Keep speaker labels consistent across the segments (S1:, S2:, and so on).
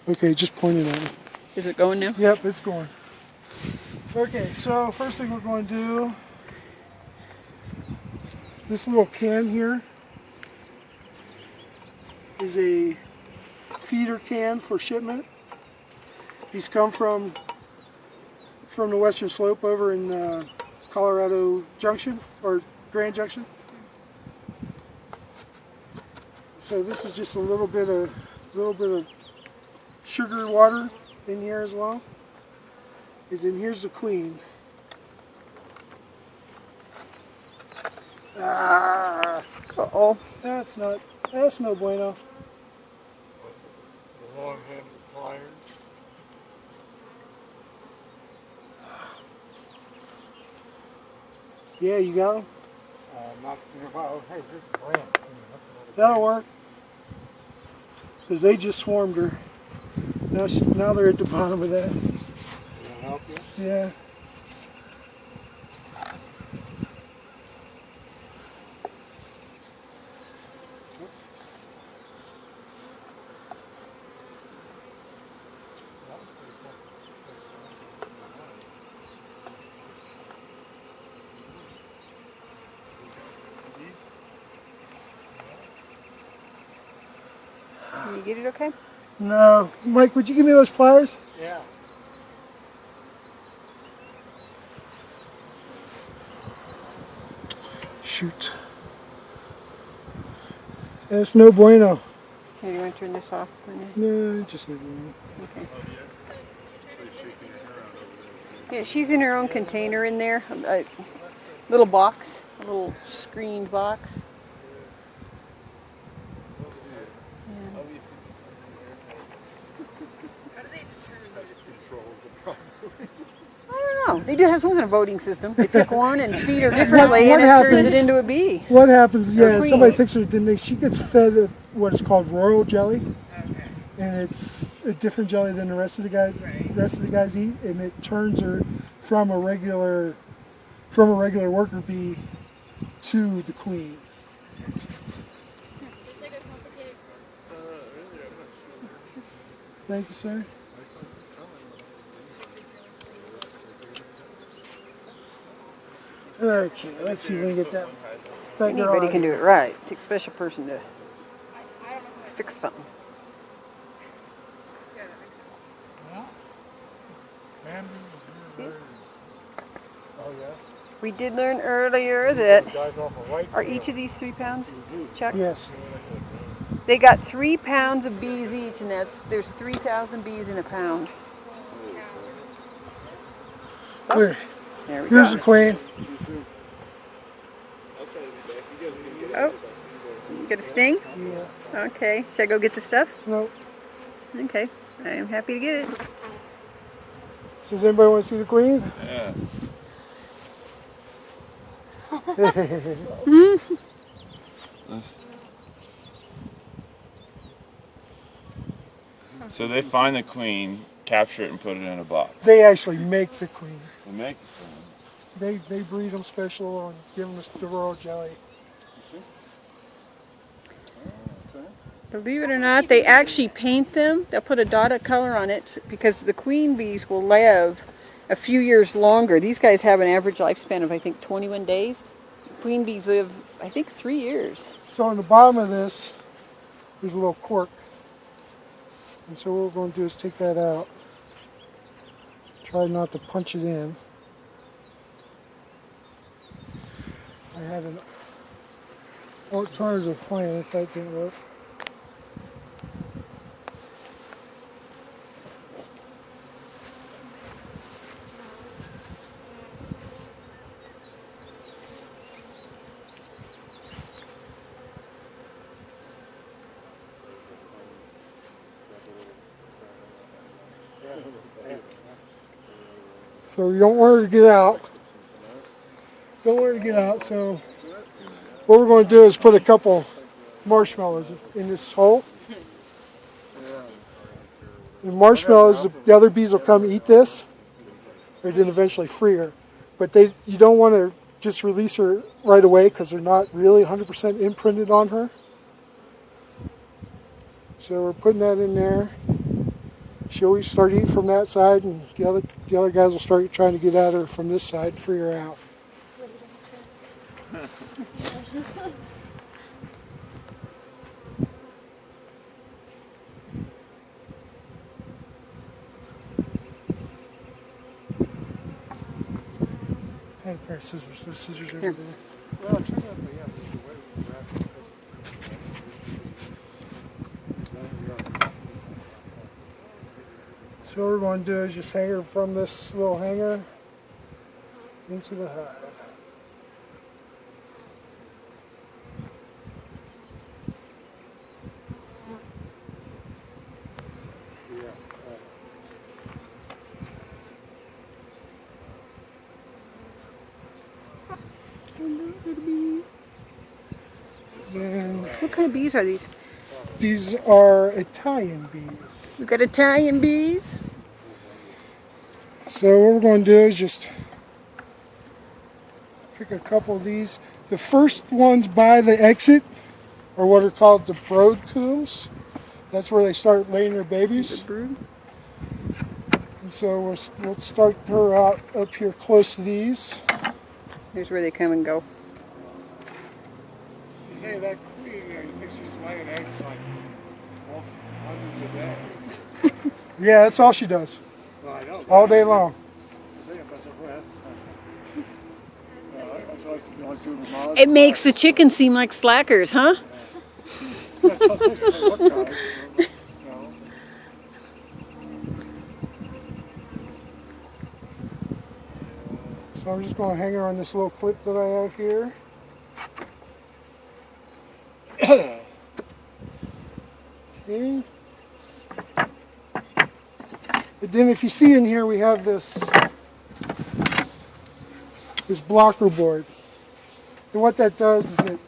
S1: Okay, just point it at me.
S2: Is it going now?
S1: Yep, it's going. Okay, so first thing we're going to do, this little can here is a feeder can for shipment. These come from the western slope over in Colorado Junction, or Grand Junction. So this is just a little bit of sugar water in here as well. And then here's the queen. Ah,
S2: Uh-oh.
S1: that's no bueno.
S3: The long-handled pliers.
S1: Yeah, you got them?
S3: Not in a while. Hey, just branch.
S1: That'll work. Because they just swarmed her. Now they're at the bottom of that.
S3: Will that help you?
S1: Yeah.
S2: Can you get it okay?
S1: No. Mike, would you give me those pliers?
S3: Yeah.
S1: Shoot. It's no bueno.
S2: Here, you want to turn this off?
S1: No, just leave it alone.
S2: Okay. Yeah, she's in her own container in there. A little box. A little screened box. I don't know. They do have some kind of voting system. They pick one and feed her differently, and it turns it into a bee.
S1: What happens? Yeah,
S2: queen.
S1: somebody picks her. Then she gets fed what is called royal jelly, and it's a different jelly than the rest of the guys eat, and it turns her from a regular worker bee to the queen. Thank you, sir. Okay, let's see if we can get that.
S2: Anybody can do it right. It takes a special person to fix something.
S3: Oh, yeah?
S2: We did learn earlier that,
S3: Guys off a white
S2: are each of these 3 pounds, Chuck?
S1: Yes.
S2: They got 3 pounds of bees each, and there's 3,000 bees in a pound.
S1: Clear.
S2: There we
S1: Here's
S2: go.
S1: the queen.
S2: Oh, you got a sting?
S1: Yeah.
S2: Okay, should I go get the stuff?
S1: No.
S2: Okay, I am happy to get it.
S1: So does anybody want to see the queen?
S3: Yeah.
S4: So they find the queen, capture it, and put it in a box.
S1: They actually make the queen.
S4: They make the queen.
S1: They breed them special and give them the royal jelly.
S2: Believe it or not, they actually paint them. They'll put a dot of color on it because the queen bees will live a few years longer. These guys have an average lifespan of, I think, 21 days. Queen bees live, I think, 3 years.
S1: So on the bottom of this, there's a little cork. And so what we're going to do is take that out. Try not to punch it in. I had all kinds of plans that didn't work. So you don't want her to get out. Don't want her to get out, so what we're going to do is put a couple marshmallows in this hole. The marshmallows, the other bees will come eat this, or then eventually free her. But you don't want to just release her right away because they're not really 100% imprinted on her. So we're putting that in there. She'll start eating from that side, and the other guys will start trying to get at her from this side to free her out. I had a pair of scissors. Those scissors over
S2: Here.
S1: there.
S3: Well, check out the, yeah, the way we wrap it.
S1: So what we're going to do is just hang her from this little hanger into the hive. Then
S2: What kind of bees are these?
S1: these are Italian bees.
S2: We got Italian bees.
S1: So what we're going to do is just pick a couple of these. The first ones by the exit are what are called the brood combs. That's where they start laying their babies.
S2: Brood.
S1: And so we'll start her out up here close to these.
S2: Here's where they come and go.
S3: You say that queen there, you think she's laying eggs like hundreds of days?
S1: Yeah, that's all she does.
S3: Well, I know.
S1: All day long.
S2: It makes the chickens seem like slackers, huh?
S1: So I'm just going to hang her on this little clip that I have here. Okay. But then if you see in here we have this blocker board. And what that does is it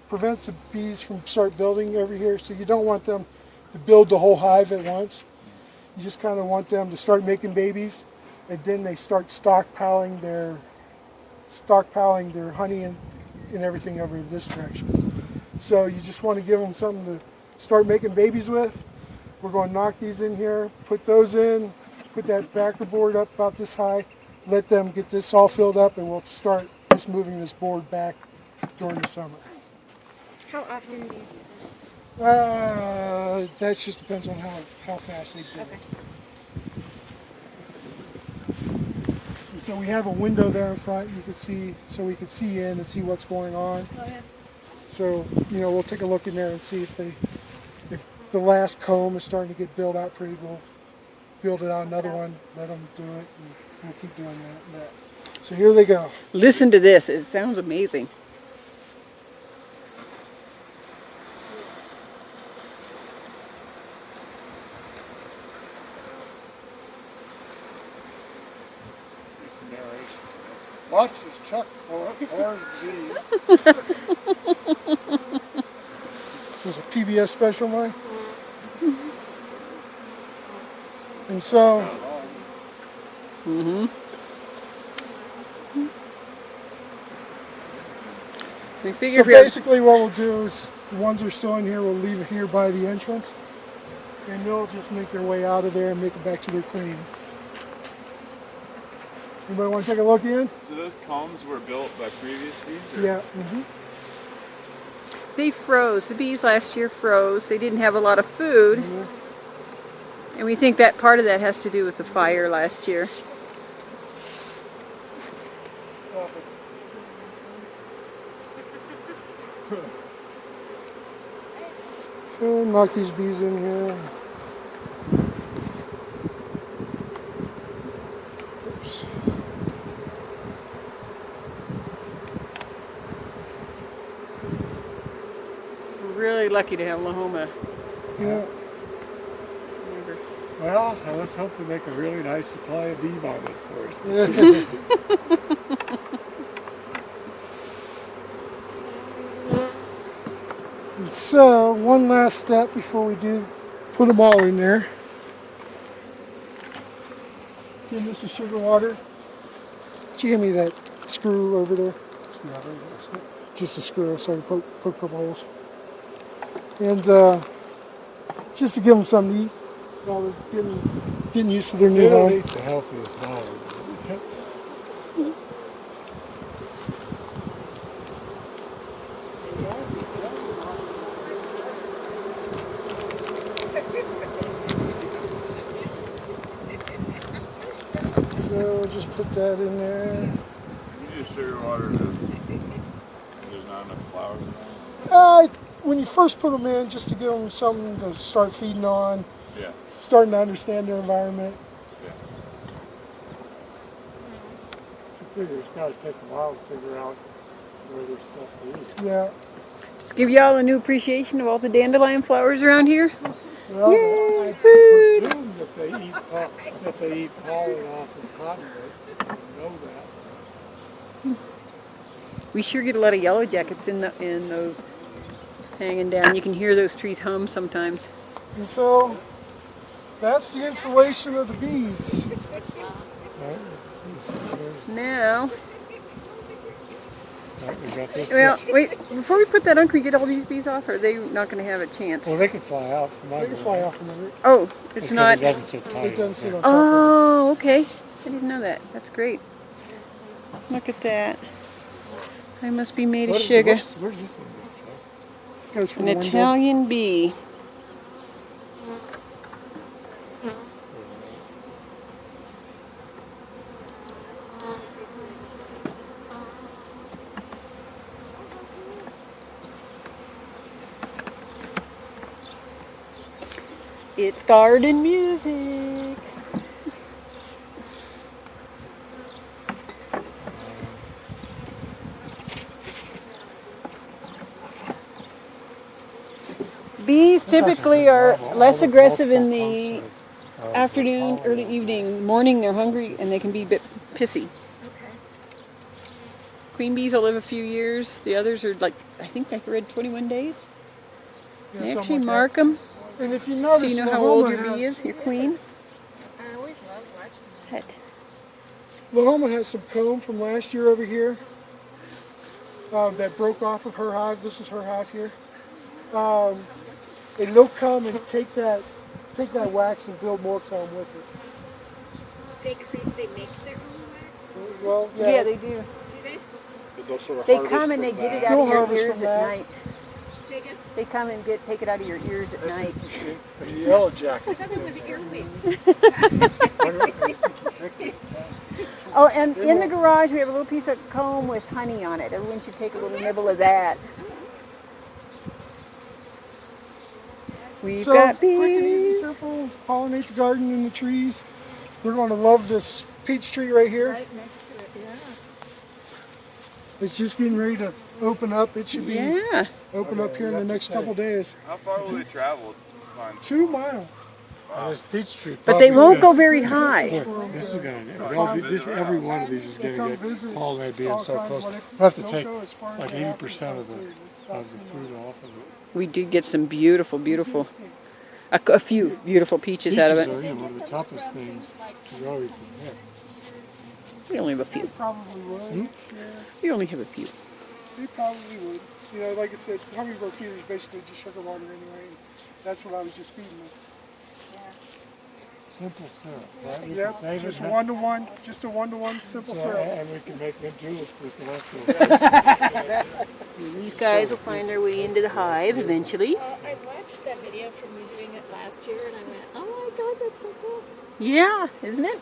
S1: prevents the bees from start building over here. So you don't want them to build the whole hive at once. You just kind of want them to start making babies, and then they start stockpiling their honey and everything over this direction. So you just want to give them something to start making babies with. We're going to knock these in here, put those in, put that backer board up about this high, let them get this all filled up, and we'll start just moving this board back during the summer.
S5: How often do you do that?
S1: That just depends on how fast they build.
S5: Okay.
S1: And so we have a window there in front. You can see, so we can see in and see what's going on.
S5: Oh, yeah.
S1: So we'll take a look in there and see if the last comb is starting to get built out pretty. We'll build it out another one, let them do it, and we'll keep doing that and that. So here they go.
S2: Listen to this. It sounds amazing.
S3: Watch this Chuck orange bee.
S1: This is a PBS special, mine. And so,
S2: We figure
S1: so
S2: if we have,
S1: basically what we'll do is the ones that are still in here, we'll leave it here by the entrance, and they'll just make their way out of there and make it back to their queen. Anybody want to take a look in?
S4: So those combs were built by previous bees? Or?
S1: Yeah.
S2: they froze. The bees last year froze. They didn't have a lot of food. And we think that part of that has to do with the fire last year.
S1: So knock these bees in here. Oops.
S2: We're really lucky to have Lahoma.
S1: Yeah.
S3: Well, let's hope to make a really nice supply of bee vomit for us this year.
S1: And so, one last step before we do put them all in there. Again, this is sugar water. Did you give me that screw over there? Just a screw, so I can poke a couple holes. And just to give them something to eat. Well, they're getting used to their new
S3: They don't
S1: home.
S3: eat the healthiest diet.
S1: So we'll just put that in there.
S4: You just sugar water because there's not enough flowers in there.
S1: When you first put them in, just to give them something to start feeding on,
S4: Yeah.
S1: starting to understand their environment.
S3: I figure it's got to take a while to figure out where there's stuff to eat.
S1: Yeah.
S2: Just give y'all a new appreciation of all the dandelion flowers around here.
S1: Well,
S2: Yay,
S3: I
S2: food!
S3: presume that they eat pollen off of cottonwoods. I know that.
S2: We sure get a lot of yellow jackets in those hanging down. You can hear those trees hum sometimes.
S1: and so that's the installation of the bees.
S3: Right, let's see. So there's-
S2: Now,
S3: we got this.
S2: well, wait, before we put that on, can we get all these bees off? Or are they not going to have a chance?
S3: Well, they can fly out from
S1: They
S3: under
S1: can
S3: it,
S1: fly off from under it.
S2: Oh, it's
S3: because
S2: not.
S3: It doesn't sit tight.
S1: It doesn't sit
S3: Yeah.
S1: on top of
S2: Oh, okay. I didn't know that. That's great. Look at that. I must be made of
S3: What-
S2: sugar.
S3: Where's this one go, Chuck?
S1: it. Goes from
S2: An
S1: the window.
S2: Italian bee. It's garden music. Bees typically are less aggressive in the afternoon, early evening. Morning, they're hungry and they can be a bit pissy. Queen bees will live a few years. The others are like, I think I read 21 days.
S1: Yeah,
S2: They
S1: something
S2: actually
S1: like that.
S2: mark them
S1: And if you
S2: so
S1: notice,
S2: you know how old
S1: Lahoma
S2: your bee
S1: has,
S2: is, your queen.
S5: I always loved watching that.
S1: Lahoma has some comb from last year over here that broke off of her hive. This is her hive here. And they'll come and take that wax and build more comb with it.
S5: They make their own wax.
S1: Well,
S2: Yeah, they do.
S5: Do they?
S3: But they'll sort of
S2: They
S3: harvest
S2: come and they
S3: from
S2: get it
S3: that.
S2: out
S1: They'll
S2: of your
S1: harvest
S2: ears
S1: from
S2: at
S1: that.
S2: night.
S5: Say again?
S2: They come and take it out of your ears at night.
S3: The yellow
S5: I
S3: jacket.
S5: thought it was earwigs.
S2: Oh, and in the garage we have a little piece of comb with honey on it. Everyone should take a little nibble of that. We've
S1: So
S2: got
S1: quick and easy,
S2: bees.
S1: simple. Pollinate the garden and the trees. They're going to love this peach tree right here.
S5: Right next to it, yeah.
S1: It's just getting ready to open up. It should be
S2: Yeah.
S1: open up here in the next couple days.
S4: How far will they travel to find?
S1: 2 miles.
S3: This peach tree.
S2: But they
S3: probably
S2: won't go
S3: gonna-
S2: very high.
S3: Look, this is gonna. Every one of these is
S1: They
S3: gonna
S1: come
S3: get
S1: visit
S3: pollinated being
S1: all
S3: so
S1: kinds
S3: close.
S1: of what
S3: We'll have to
S1: they'll
S3: take
S1: go as far as
S3: like
S1: the
S3: 80% of
S1: African
S3: the
S1: food. It's about
S3: fruit off of it.
S2: We did get some beautiful, a few beautiful peaches out of
S3: Peaches
S2: it.
S3: are one of the toughest things to grow you can get.
S2: We only have a few.
S1: Probably would.
S3: Hmm?
S1: Yeah,
S2: We only have a few.
S1: they probably would. You know, like I said, hummingbird feeder is basically just sugar water anyway. And that's what I was just feeding them.
S3: Simple syrup, right? We
S1: Yep,
S3: can save
S1: just
S3: it,
S1: 1-to-1, just a 1-to-1 simple
S3: so,
S1: syrup.
S3: and we can make mint julep with the rest of it.
S2: These guys will find their way into the hive eventually.
S5: I watched that video from you doing it last year and I went, oh my god, that's so cool.
S2: Yeah, isn't it?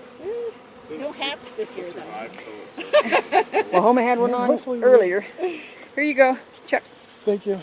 S5: No hats this year though.
S2: Well, Homa had one on
S1: Hopefully we-
S2: earlier. Here you go, Chuck.
S1: Thank you.